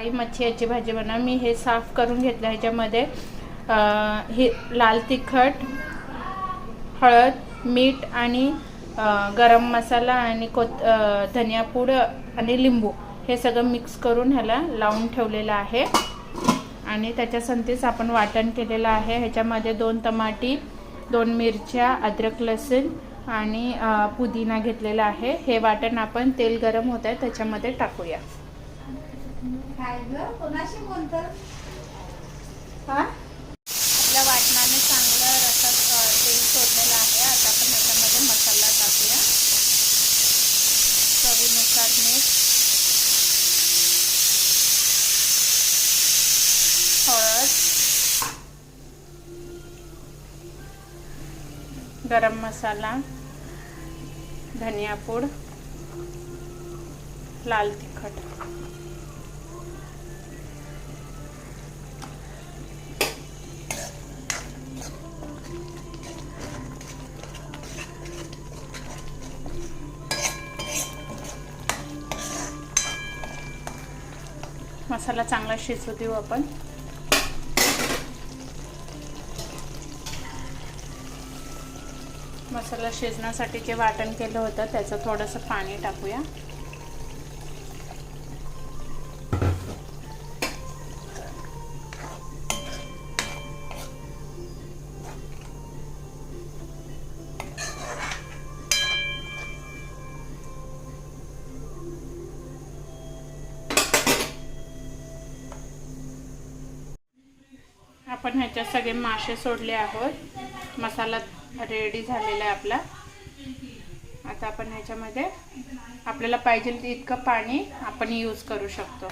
काळी मच्छी याची भाजी बनव। मी हे साफ करून घेतलं। ह्याच्यामध्ये हे लाल तिखट, हळद, मीठ आणि गरम मसाला आणि धनिया पूड आणि लिंबू हे सगळं मिक्स करून ह्याला लावून ठेवलेलं आहे। आणि त्याच्या संगतीच आपण वाटण केलेलं आहे। ह्याच्यामध्ये 2 टमाटी, 2 मिरच्या, अद्रक लसूण आणि पुदिना घेतलेला आहे। हे वाटण आपण तेल गरम होत आहे त्याच्यामध्ये टाकूया। काय ग कोणाशी बोलतो? आपल्या वाटणाने चांगलं रसात तेल सोडलेलं आहे। आता आपण ह्याच्यामध्ये मसाला टाकूया। चवीनुसार मीठ, हळद, गरम मसाला, धनिया पूड, लाल तिखट। मसाला चांगला शिजू देऊ आपण। मसाला शिजण्यासाठी जे वाटण केलं होतं त्याचं थोडंसं पाणी टाकूया। आपण ह्याच्यात सगळे मासे सोडले आहोत। मसाला रेडी झालेला आहे आपला। आता आपण ह्याच्यामध्ये आपल्याला पाहिजे इतकं पाणी आपण यूज करू शकतो।